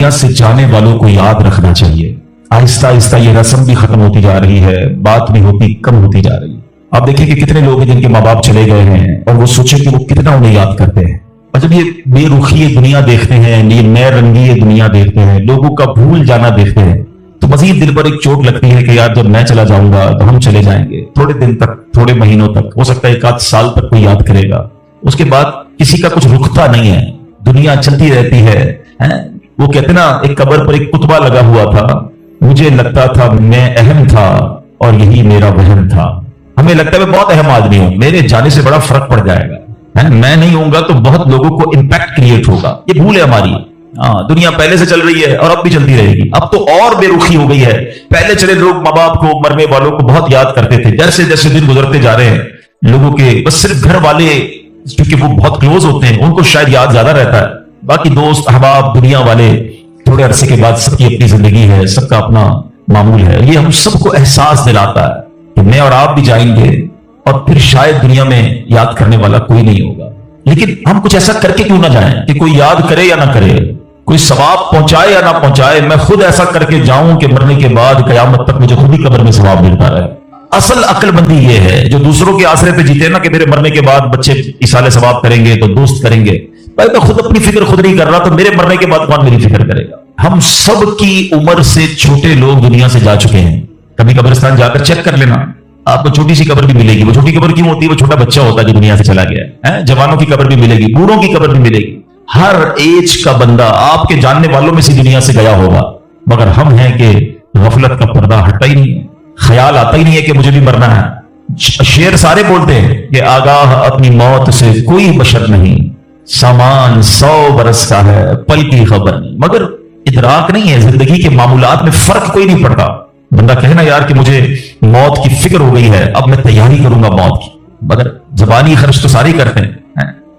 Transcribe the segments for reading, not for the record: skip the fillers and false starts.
दुनिया से जाने वालों को याद रखना चाहिए। आहिस्ता आहिस्ता ये रस्म भी खत्म होती जा रही है, बात भी होती कम होती जा रही है। आप देखिए कि कितने लोग हैं जिनके माँ बाप चले गए हैं और वो सोचे कि वो कितना उन्हें याद करते हैं। और जब ये बेरुखी ये दुनिया देखते हैं, ये नए रंगी ये दुनिया देखते हैं, लोगों का भूल जाना देखते हैं, तो मजीद दिल पर एक चोट लगती है कि यार जब मैं चला जाऊंगा तो हम चले जाएंगे, थोड़े दिन तक, थोड़े महीनों तक, हो सकता है एक आध साल तक कोई याद करेगा, उसके बाद किसी का कुछ रुकता नहीं है, दुनिया चलती रहती है। वो कहते ना, एक कब्र पर एक कुतबा लगा हुआ था, मुझे लगता था मैं अहम था और यही मेरा वहम था। हमें लगता है मैं बहुत अहम आदमी हूं, मेरे जाने से बड़ा फर्क पड़ जाएगा, मैं नहीं होऊंगा तो बहुत लोगों को इंपैक्ट क्रिएट होगा। ये भूल है हमारी। दुनिया पहले से चल रही है और अब भी चलती रहेगी। अब तो और बेरुखी हो गई है। पहले चले लोग माँ बाप को, मरने वालों को बहुत याद करते थे। जैसे जैसे दिन गुजरते जा रहे हैं लोगों के बस सिर्फ घर वाले, क्योंकि वो बहुत क्लोज होते हैं, उनको शायद याद ज्यादा रहता है। बाकी दोस्त अहबाब दुनिया वाले थोड़े अरसे के बाद सबकी अपनी जिंदगी है, सबका अपना मामूल है। ये हम सबको एहसास दिलाता है कि मैं और आप भी जाएंगे और फिर शायद दुनिया में याद करने वाला कोई नहीं होगा। लेकिन हम कुछ ऐसा करके क्यों ना जाएं कि कोई याद करे या ना करे, कोई सवाब पहुंचाए या ना पहुंचाए, मैं खुद ऐसा करके जाऊं कि मरने के बाद कयामत तक मुझे खुद ही कब्र में सवाब मिलता रहे। असल अक्लमंदी ये है जो दूसरों के आसरे पे जीते ना कि मेरे मरने के बाद बच्चे इसाले सवाब करेंगे तो दोस्त करेंगे। भाई मैं खुद अपनी फिक्र खुद नहीं कर रहा तो मेरे मरने के बाद कौन मेरी फिक्र करेगा। हम सब की उम्र से छोटे लोग दुनिया से जा चुके हैं। कभी कब्रिस्तान जाकर चेक कर लेना, आपको छोटी सी कब्र भी मिलेगी। वो छोटी कब्र क्यों होती है? वो छोटा बच्चा होता है जो दुनिया से चला गया है। जवानों की कब्र भी मिलेगी, बूढ़ों की कब्र भी मिलेगी। हर एज का बंदा आपके जानने वालों में से दुनिया से गया होगा, मगर हम हैं कि गफलत का पर्दा हटता ही नहीं है, ख्याल आता ही नहीं है कि मुझे भी मरना है। शेर सारे बोलते हैं कि आगाह अपनी मौत से कोई बशर नहीं, सामान 100 बरस का है, पल की खबर नहीं। मगर इदराक नहीं है, जिंदगी के मामूलात में फर्क कोई नहीं पड़ता। बंदा कहे ना यार कि मुझे मौत की फिक्र हो गई है, अब मैं तैयारी करूंगा मौत की, मगर जबानी खर्च तो सारे करते हैं।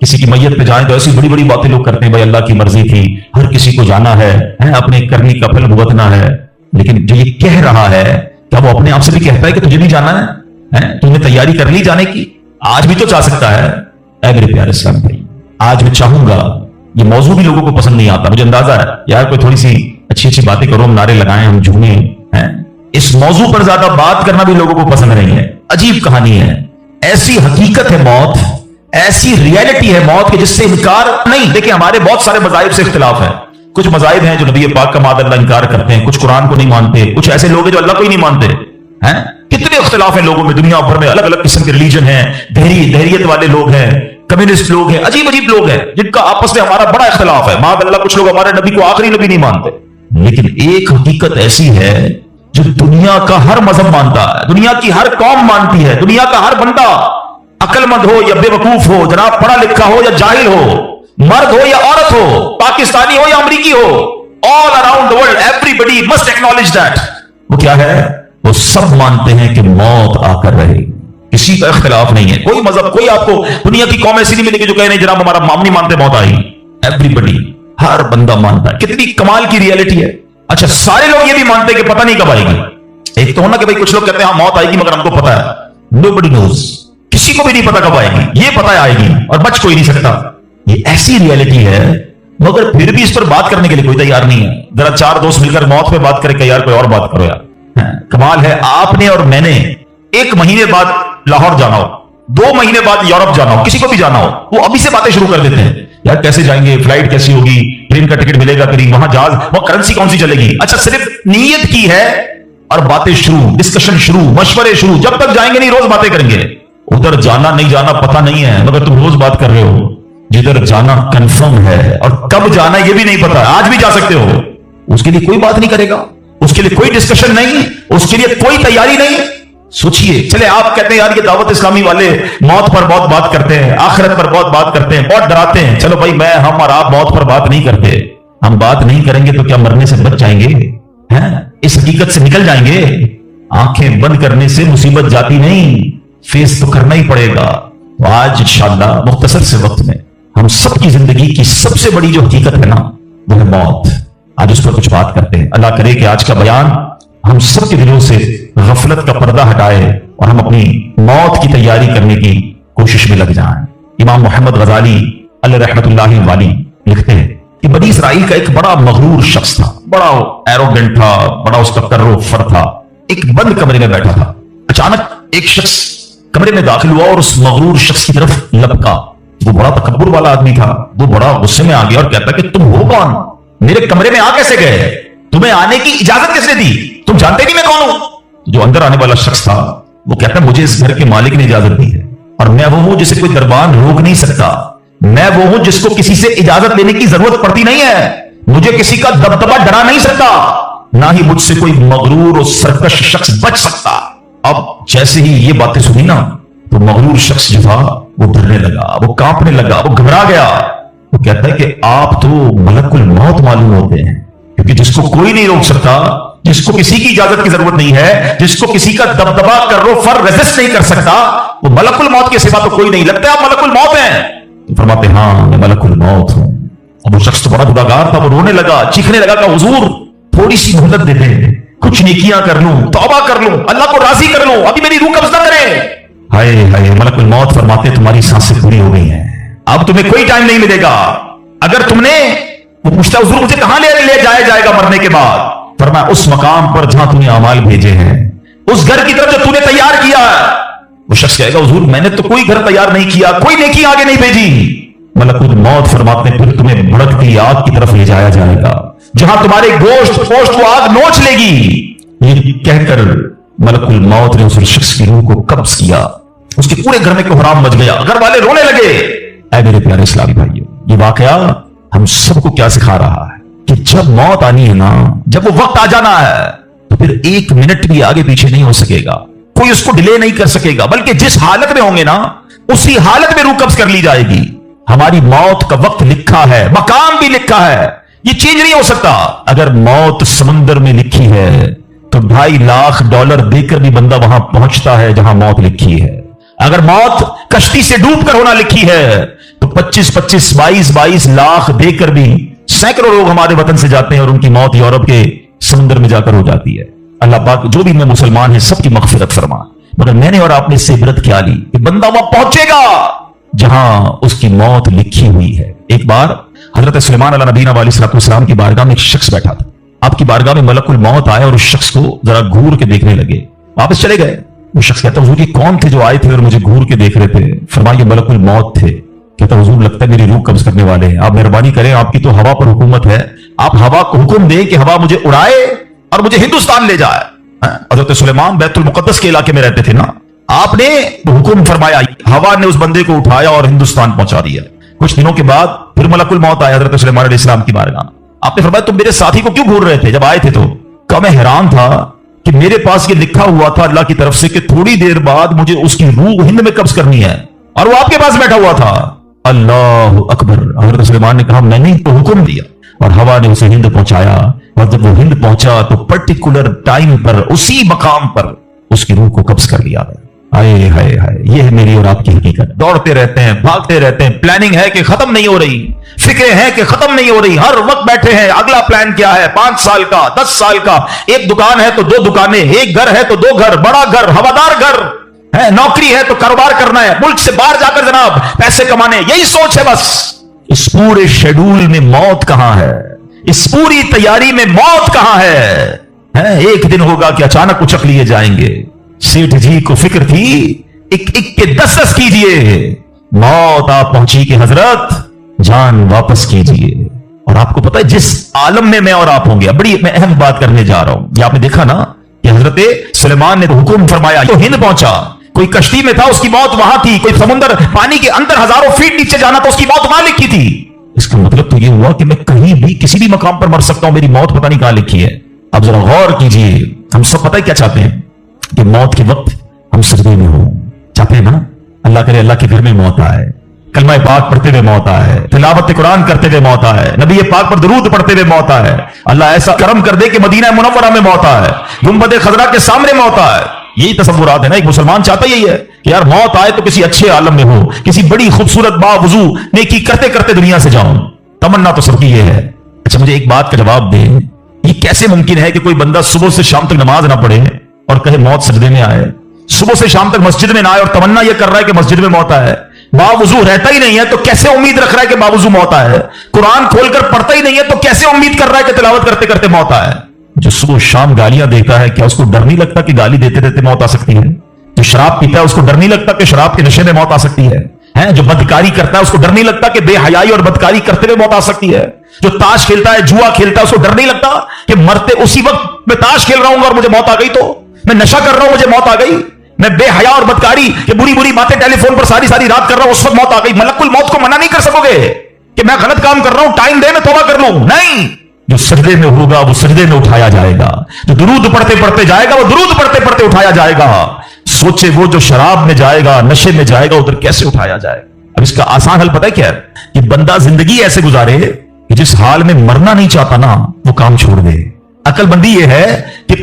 किसी की मैयत पे जाए तो ऐसी बड़ी बड़ी बातें लोग करते हैं, भाई अल्लाह की मर्जी थी, हर किसी को जाना है, अपने करनी का फल भुगतना है। लेकिन जो ये कह रहा है, क्या वो अपने आप से भी कहता है कि तुझे भी जाना है? तूने तैयारी कर ली जाने की? आज भी तो जा सकता है। ऐ मेरे प्यारे इस्लाम भाई, आज मैं चाहूंगा, ये मौजू भी लोगों को पसंद नहीं आता, मुझे अंदाजा है यार, कोई थोड़ी सी अच्छी अच्छी बातें करो, हम नारे लगाएं, हम झूमें, इस मौजू पर ज्यादा बात करना भी लोगों को पसंद नहीं है। अजीब कहानी है, ऐसी हकीकत है मौत, ऐसी रियलिटी है मौत के जिससे इनकार नहीं। देखिए हमारे बहुत सारे मज़ाहिब से इख्तिलाफ है। कुछ मज़ाहिब हैं जो नबी पाक का माद अल्लाह इनकार करते हैं, कुछ कुरान को नहीं मानते, कुछ ऐसे लोग हैं जो अल्लाह को ही नहीं मानते हैं। कितने इख्तिलाफ हैं लोगों में, दुनिया भर में अलग अलग किस्म के रिलीजन हैं, दहरियत वाले लोग हैं, कम्युनिस्ट लोग हैं, अजीब अजीब लोग हैं जिनका आपस में हमारा बड़ा इख्तिलाफ है। माद अल्लाह कुछ लोग हमारे नबी को आखिरी नबी नहीं मानते। लेकिन एक हकीकत ऐसी है जो दुनिया का हर मजहब मानता है, दुनिया की हर कौम मानती है, दुनिया का हर बंदा, अक्लमंद हो या बेवकूफ हो, जनाब पढ़ा लिखा हो या जाहिल हो, मर्द हो या औरत हो, पाकिस्तानी हो या अमरीकी हो, all around the world everybody must acknowledge that. वो क्या है? वो सब मानते हैं कि मौत आकर रहेगी, किसी का इख्तिलाफ नहीं है। कोई मजहब, कोई आपको दुनिया की कौम ऐसी नहीं मिलेगी जो कहे नहीं जनाब हमारा माम नहीं मानते मौत आई। एवरीबॉडी, हर बंदा मानता है। कितनी कमाल की रियलिटी है। अच्छा, सारे लोग ये भी मानते हैं कि पता नहीं कब आएगी। एक तो होना कि भाई कुछ लोग कहते हैं हाँ मौत आएगी मगर हमको पता है, नोबडी नोज, किसी को भी नहीं पता कब आएगी, ये पता है आएगी और बच कोई नहीं सकता। ये ऐसी रियलिटी है, मगर फिर भी इस पर बात करने के लिए कोई तैयार नहीं है। जरा चार दोस्त मिलकर मौत पे बात करें, यार कोई और बात करो यार। कमाल है, आपने और मैंने 1 महीने बाद लाहौर जाना हो, 2 महीने बाद यूरोप जाना हो, किसी को भी जाना हो, वो अभी से बातें शुरू कर देते हैं, यार कैसे जाएंगे, फ्लाइट कैसी होगी, ट्रेन का टिकट मिलेगा करीब, वहां जहाज, वहां करेंसी कौन सी चलेगी। अच्छा, सिर्फ नीयत की है और बातें शुरू, डिस्कशन शुरू, मशवरे शुरू। जब तक जाएंगे नहीं रोज बातें करेंगे। उधर जाना नहीं जाना पता नहीं है, मगर तुम रोज बात कर रहे हो। जिधर जाना कंफर्म है और कब जाना ये भी नहीं पता, आज भी जा सकते हो, उसके लिए कोई बात नहीं करेगा, उसके लिए कोई डिस्कशन नहीं, उसके लिए कोई तैयारी नहीं। सोचिए, चले आप कहते हैं यार ये दावत इस्लामी वाले मौत पर बहुत बात करते हैं, आखिरत पर बहुत बात करते हैं, बहुत डराते हैं। चलो भाई, मैं, हम और आप मौत पर बात नहीं करते। हम बात नहीं करेंगे तो क्या मरने से बच जाएंगे? इस हकीकत से निकल जाएंगे। आंखें बंद करने से मुसीबत जाती नहीं, फेस तो करना ही पड़ेगा। तो आज इंशाअल्लाह मुख्तसर से वक्त में हम सबकी जिंदगी की सबसे बड़ी जो हकीकत है ना, वो है मौत। आज उस पर कुछ बात करते हैं। अल्लाह करे कि आज का बयान हम सबके दिलों से गफलत का पर्दा हटाए और हम अपनी मौत की तैयारी करने की कोशिश में लग जाएं। इमाम मोहम्मद गजाली अलैहि रहमतुल्लाहि वाली लिखते हैं کہ बनी इसराइल का एक बड़ा मगरूर शख्स था, बड़ा एरोगेंट था, बड़ा उसका कर्रो-फर था, एक बंद कमरे में बैठा था। अचानक एक शख्स कमरे में दाखिल हुआ और उस मगरूर शख्स की तरफ लपका। वो बड़ा तकब्बुर वाला आदमी था, वो बड़ा गुस्से में आ गया और कहता कि तुम हो कौन, मेरे कमरे में आ कैसे गए, तुम्हें आने की इजाजत किसने दी, तुम जानते नहीं मैं कौन हूं। जो अंदर आने वाला शख्स था वो कहता मुझे इस घर के मालिक ने इजाजत दी है और मैं वो हूं जिसे कोई दरबान रोक नहीं सकता, मैं वो हूं जिसको किसी से इजाजत लेने की जरूरत पड़ती नहीं है, मुझे किसी का दबदबा डरा नहीं सकता, ना ही मुझसे कोई मगरूर और सरकश शख्स बच सकता। अब जैसे ही ये बातें सुनी ना तो मगरूर शख्स जो था वो डरने लगा, वो कांपने लगा, वो घबरा गया। वो कहता है कि आप तो मलकुल मौत मालूम होते हैं, क्योंकि जिसको कोई नहीं रोक सकता, जिसको किसी की इजाजत की जरूरत नहीं है, जिसको किसी का दबदबा कर्रो-फर रेजिस्ट नहीं कर सकता, वो मलकुल मौत के सिवा तो कोई नहीं। लगता है आप मलकुल मौत हैं। तो फरमाते हाँ मैं मलकुल मौत हूं। अब वो शख्स तो बड़ा गुनाहगार था, वो रोने लगा, चीखने लगा कि हुजूर थोड़ी सी मोहलत दे दें, कुछ नेकियां कर लूं, तौबा कर लूं, अल्लाह को राजी कर लूं, अभी मेरी रूह कब्ज ना करे। हाय हाय, मलकुल मौत फरमाते तुम्हारी सांसें पूरी हो गई हैं, अब तुम्हें कोई टाइम नहीं मिलेगा। अगर तुमने, वो पूछता है हुजूर मुझे कहां ले जाया जाएगा मरने के बाद। फरमाया उस मकाम पर जहां तूने अमाल भेजे हैं, उस घर की तरफ जो तूने तैयार किया है। वो शख्स कहेगा हुजूर मैंने तो कोई घर तैयार नहीं किया, कोई नेकी आगे नहीं भेजी। मलकुल मौत फरमाते फिर तुम्हें भड़कती आग की तरफ ले जाया जाएगा, जहां तुम्हारे गोश्त पोश्त वो आग नोच लेगी। ये कहकर मलकुल मौत ने उस शख्स की रूह को कब्ज किया, उसके पूरे घर में कोहराम मच गया, घर वाले रोने लगे। ऐ मेरे प्यारे इस्लामी भाइयों, ये वाकया हम सबको क्या सिखा रहा है कि जब मौत आनी है ना, जब वो वक्त आ जाना है तो फिर एक मिनट भी आगे पीछे नहीं हो सकेगा, कोई उसको डिले नहीं कर सकेगा, बल्कि जिस हालत में होंगे ना उसी हालत में रूह कब्ज कर ली जाएगी। हमारी मौत का वक्त लिखा है, मकाम भी लिखा है, ये चेंज नहीं हो सकता। अगर मौत समुंदर में लिखी है तो $2.5 लाख देकर भी बंदा वहां पहुंचता है जहां मौत लिखी है। अगर मौत कश्ती से डूब कर होना लिखी है तो 25-25, 22-22 लाख देकर भी सैकड़ों लोग हमारे वतन से जाते हैं और उनकी मौत यूरोप के समुद्र में जाकर हो जाती है। अल्लाह पाक जो भी में मुसलमान है सबकी मगफिरत फरमा। मगर मैंने और आपने इससे इबरत क्या ली कि बंदा वहां पहुंचेगा जहां उसकी मौत लिखी हुई है। एक बार हजरत सुलेमान अला नबीना अलैहिस्सलाम की बारगाह में एक शख्स बैठा था। आपकी बारगाह में मलकुल मौत आए और उस शख्स को जरा घूर के देखने लगे, वापस चले गए। वो शख्स कहता हुजूर ये कौन थे जो आए थे और मुझे घूर के देख रहे थे। फरमाया मलकुल मौत थे। कहता हुजूर लगता है मेरी रूह कब्ज करने वाले हैं, आप मेहरबानी करें, आपकी तो हवा पर हुकूमत है, आप हवा को हुक्म दें कि हवा मुझे उड़ाए और मुझे हिंदुस्तान ले जाए। हजरत सुलेमान बैतुल मुकद्दस के इलाके में रहते थे ना, आपने हुक्म फरमाया, हवा ने उस बंदे को उठाया और हिंदुस्तान पहुंचा दिया। कुछ दिनों के बाद फिर मलकुल मौत आया हजरत सुलेमान अलैहिस्सलाम की बारगाह। आपने फरमाया तुम मेरे साथी को क्यों घूर रहे थे जब आए थे? तो कहा मैं हैरान था कि मेरे पास ये लिखा हुआ था अल्लाह की तरफ से कि थोड़ी देर बाद मुझे उसकी रूह हिंद में कब्ज करनी है और वो आपके पास बैठा हुआ था। अल्लाह अकबर। हजरत सुलेमान ने कहा मैंने तो हुक्म दिया और हवा ने उसे हिंद पहुंचाया, और जब वो हिंद पहुंचा तो पर्टिकुलर टाइम पर उसी मकाम पर उसकी रूह को कब्ज कर लिया गया। हाय हाय हाय, ये है मेरी और आपकी हकीकत। दौड़ते रहते हैं, भागते रहते हैं, प्लानिंग है कि खत्म नहीं हो रही, फिक्रें हैं कि खत्म नहीं हो रही, हर वक्त बैठे हैं अगला प्लान क्या है, 5 साल का, 10 साल का। एक दुकान है तो 2 दुकानें, एक घर है तो 2 घर, बड़ा घर, हवादार घर है, नौकरी है तो कारोबार करना है, मुल्क से बाहर जाकर जनाब पैसे कमाने, यही सोच है बस। इस पूरे शेड्यूल में मौत कहां है, इस पूरी तैयारी में मौत कहां है? एक दिन होगा कि अचानक उचक लिए जाएंगे। सेठ जी को फिक्र थी, एक एक के 10 कीजिए, मौत आप पहुंची कि हजरत जान वापस कीजिए। और आपको पता है जिस आलम में मैं और आप होंगे, बड़ी मैं अहम बात करने जा रहा हूं। ये आपने देखा ना कि हजरत सुलेमान ने तो हुक्म फरमाया तो हिंद पहुंचा, कोई कश्ती में था उसकी मौत वहां थी, कोई समुद्र पानी के अंदर हजारों फीट नीचे जाना तो उसकी मौत वहां लिखी थी। इसका मतलब तो ये हुआ कि मैं कहीं भी किसी भी मकाम पर मर सकता हूं, मेरी मौत पता नहीं कहां लिखी है। अब जरा गौर कीजिए, हम सब पता है क्या चाहते हैं कि मौत के वक्त हम सजदे में हो, चाहते हैं ना अल्लाह करे अल्लाह के घर में मौत आए, कलमा पाक पढ़ते हुए मौत आए, तिलावत कुरान करते हुए मौत आए, नबी पाक पर दरूद पढ़ते हुए मौत आए। अल्लाह ऐसा करम कर दे कि मदीना मुनव्वरा में मौत आए, गुंबद खजरा के सामने मौत आए। यही तसव्वुरात है ना, एक मुसलमान चाहता यही है कि यार मौत आए तो किसी अच्छे आलम में हो, किसी बड़ी खूबसूरत बावजू नेकी करते करते दुनिया से जाऊं। तमन्ना तो सबकी ये है। अच्छा मुझे एक बात का जवाब दे, ये कैसे मुमकिन है कि कोई बंदा सुबह से शाम तक नमाज ना पढ़े और कहे मौत सजदे में आए, सुबह से शाम तक मस्जिद में ना आए और तमन्ना यह कर रहा है कि मस्जिद में मौत आए? बावुजू रहता ही नहीं है तो कैसे उम्मीद रख रहा है कि बावुजू मौत आए? कुरान खोलकर पढ़ता ही नहीं है तो कैसे उम्मीद कर रहा है कि तिलावत करते करते मौत आए? जो सुबह शाम गालियां देता है, क्या उसको डर नहीं लगता कि गाली देते देते मौत आ सकती है? जो शराब पीता है, उसको डर नहीं लगता कि शराब के नशे में मौत आ सकती है? जो बदकारी करता है, उसको डर नहीं लगता कि बेहयाई और बदकारी करते हुए मौत आ सकती है? जो ताश खेलता है, जुआ खेलता है, उसको डर नहीं लगता कि मरते उसी वक्त मैं ताश खेल रहा हूं और मुझे मौत आ गई, तो मैं नशा कर रहा हूं, मुझे मौत आ गई, मैं बेहया और बदकारी के बुरी बुरी बातें टेलीफोन पर सारी सारी रात कर रहा हूं, उस वक्त मौत आ गई। मलकुल मौत को मना नहीं कर सकोगे कि मैं गलत काम कर रहा हूं, टाइम दे, मैं तौबा कर लूं। नहीं, जो सजदे में होगा वो सजदे में उठाया जाएगा, जो दुरूद पढ़ते पढ़ते जाएगा वो दुरूद पढ़ते पढ़ते उठाया जाएगा। सोचे वो जो शराब में जाएगा, नशे में जाएगा, उधर कैसे उठाया जाएगा? अब इसका आसान हल पता है क्या है? कि बंदा जिंदगी ऐसे गुजारे कि जिस हाल में मरना नहीं चाहता ना, वो काम छोड़ दे। अकलमंदी ये है कि